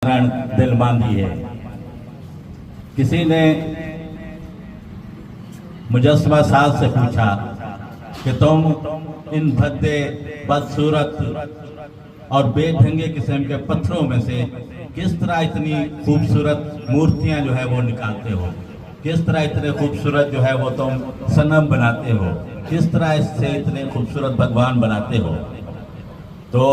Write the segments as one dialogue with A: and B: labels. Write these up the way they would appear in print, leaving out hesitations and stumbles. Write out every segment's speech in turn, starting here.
A: دل باندھی ہے۔ کسی نے مجسمہ ساز سے پوچھا کہ تم ان بھدے بدصورت اور بے ڈھنگے قسم کے پتھروں میں سے کس طرح اتنی خوبصورت مورتیاں جو ہے وہ نکالتے ہو، کس طرح اتنے خوبصورت جو ہے وہ تم صنم بناتے ہو، کس طرح اس سے اتنے خوبصورت بھگوان بناتے ہو؟ تو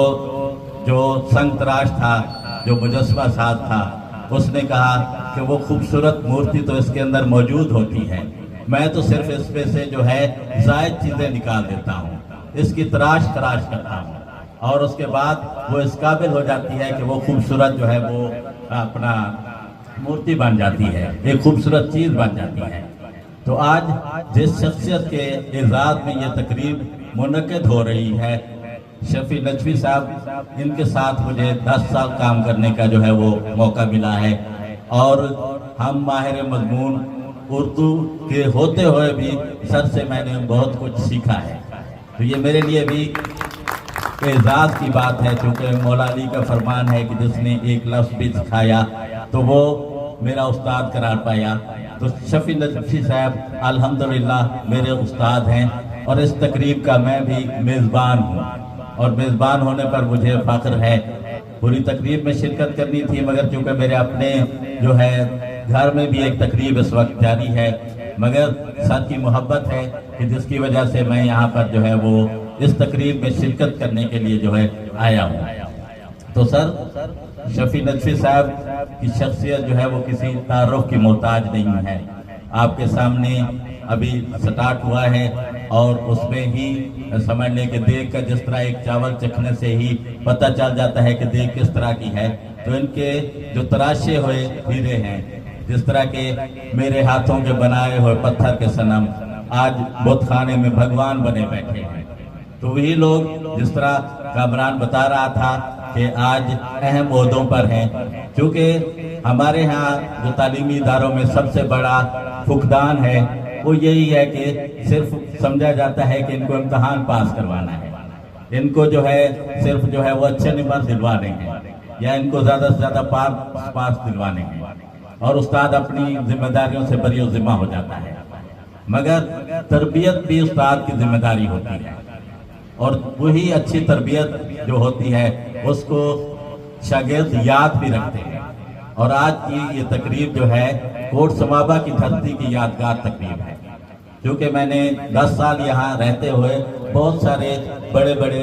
A: جو سنگ تراش تھا، جو مجسمہ ساز تھا، اس نے کہا کہ وہ خوبصورت مورتی تو اس کے اندر موجود ہوتی ہے، میں تو صرف اس پہ سے جو ہے زائد چیزیں نکال دیتا ہوں، اس کی تراش کرتا ہوں، اور اس کے بعد وہ اس قابل ہو جاتی ہے کہ وہ خوبصورت جو ہے وہ اپنا مورتی بن جاتی ہے، ایک خوبصورت چیز بن جاتی ہے۔ تو آج جس شخصیت کے اعزاز میں یہ تقریب منعقد ہو رہی ہے، شفیع نجفی صاحب، ان کے ساتھ مجھے 10 سال کام کرنے کا جو ہے وہ موقع ملا ہے، اور ہم ماہر مضمون اردو کے ہوتے ہوئے بھی سر سے میں نے بہت کچھ سیکھا ہے۔ تو یہ میرے لیے بھی اعزاز کی بات ہے، چونکہ مولا علی کا فرمان ہے کہ جس نے ایک لفظ بھی سکھایا تو وہ میرا استاد قرار پایا۔ تو شفیع نجفی صاحب الحمدللہ میرے استاد ہیں، اور اس تقریب کا میں بھی میزبان ہوں، اور میزبان ہونے پر مجھے فخر ہے۔ پوری تقریب میں شرکت کرنی تھی، مگر چونکہ میرے اپنے جو ہے گھر میں بھی ایک تقریب اس وقت جاری ہے، مگر ساتھ کی محبت ہے کہ جس کی وجہ سے میں یہاں پر جو ہے وہ اس تقریب میں شرکت کرنے کے لیے جو ہے آیا ہوں۔ تو سر، شفیع نجفی صاحب کی شخصیت جو ہے وہ کسی تعارف کی محتاج نہیں ہے۔ آپ کے سامنے ابھی سٹارٹ ہوا ہے، اور اس میں ہی سمجھ لیں کہ دیگ کا جس طرح ایک چاول چکھنے سے ہی پتہ چل جاتا ہے کہ دیگ کس طرح کی ہے، تو ان کے جو تراشے ہوئے ہیرے ہیں، جس طرح کے میرے ہاتھوں کے بنائے ہوئے پتھر کے صنم آج بت خانے میں بھگوان بنے بیٹھے ہیں۔ تو وہی لوگ جس طرح کامران بتا رہا تھا کہ آج اہم عہدوں پر ہیں، کیونکہ ہمارے ہاں جو تعلیمی اداروں میں سب سے بڑا فقدان ہے وہ یہی ہے کہ صرف سمجھا جاتا ہے کہ ان کو امتحان پاس کروانا ہے، ان کو جو ہے صرف جو ہے وہ اچھے نمبر دلوانے ہیں، یا ان کو زیادہ سے زیادہ پاس دلوانے ہیں، اور استاد اپنی ذمہ داریوں سے بری و ذمہ ہو جاتا ہے۔ مگر تربیت بھی استاد کی ذمہ داری ہوتی ہے، اور وہی اچھی تربیت جو ہوتی ہے اس کو شاگرد یاد بھی رکھتے ہیں۔ اور آج کی یہ تقریب جو ہے کوٹ سمابا کی دھرتی کی یادگار تقریب ہے، کیونکہ میں نے 10 سال یہاں رہتے ہوئے بہت سارے بڑے بڑے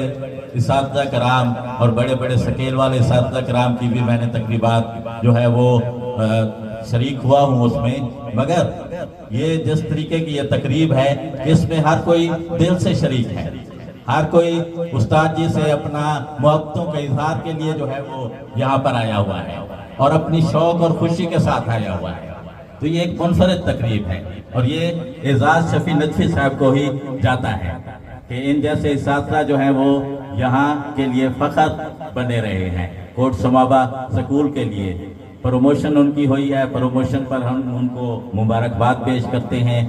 A: اساتذہ کرام اور بڑے بڑے سکیل والے اساتذہ کرام کی بھی میں نے تقریبات جو ہے وہ شریک ہوا ہوں اس میں، مگر یہ جس طریقے کی یہ تقریب ہے اس میں ہر کوئی دل سے شریک ہے، ہر کوئی استاد جی سے اپنا محبتوں کے اظہار کے لیے جو ہے وہ یہاں پر آیا ہوا ہے، اور اپنی شوق اور خوشی کے ساتھ آیا ہوا ہے۔ تو یہ ایک منفرد تقریب ہے، اور یہ اعزاز شفیع نجفی صاحب کو ہی جاتا ہے کہ ان جیسے اساتذہ جو ہیں وہ یہاں کے لیے فخر بنے رہے ہیں۔ کوٹ سمابا سکول کے لیے پروموشن ان کی ہوئی ہے، پروموشن پر ہم ان کو مبارکباد پیش کرتے ہیں،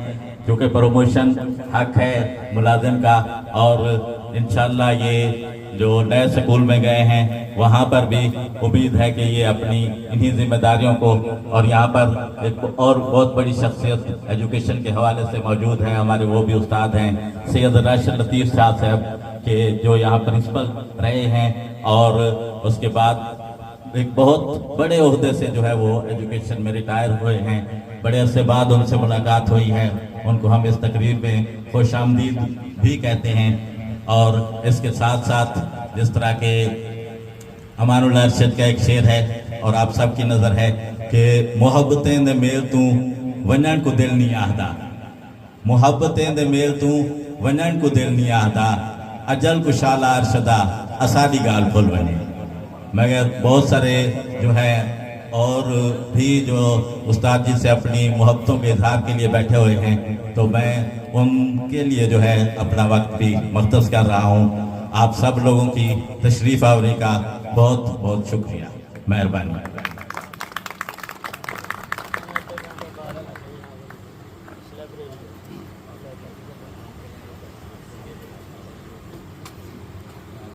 A: کیونکہ پروموشن حق ہے ملازم کا، اور انشاءاللہ یہ جو نئے سکول میں گئے ہیں وہاں پر بھی امید ہے کہ یہ اپنی انہی ذمہ داریوں کو، اور یہاں پر ایک اور بہت بڑی شخصیت ایجوکیشن کے حوالے سے موجود ہیں، ہمارے وہ بھی استاد ہیں سید راشد لطیف شاہ صاحب کے، جو یہاں پرنسپل رہے ہیں، اور اس کے بعد ایک بہت بڑے عہدے سے جو ہے وہ ایجوکیشن میں ریٹائر ہوئے ہیں، بڑے عرصے بعد ان سے ملاقات ہوئی ہے، ان کو ہم اس تقریب میں خوش آمدید بھی کہتے ہیں۔ اور اس کے ساتھ ساتھ جس طرح کے امان اللہ ارشد کا ایک شعر ہے، اور آپ سب کی نظر ہے کہ محبتیں دے میل توں ونن کو دل نہیں آہدا، محبتیں دے میل توں ونن کو دل نہیں آہدا، اجل کو شالا ارشدہ اساڈی گال بھول بنے۔ مگر بہت سارے جو ہے اور بھی جو استاد جی سے اپنی محبتوں کے اظہار کے لیے بیٹھے ہوئے ہیں، تو میں ان کے لیے جو ہے اپنا وقت بھی مختص کر رہا ہوں۔ آپ سب لوگوں کی تشریف آوری کا بہت بہت شکریہ، مہربانی۔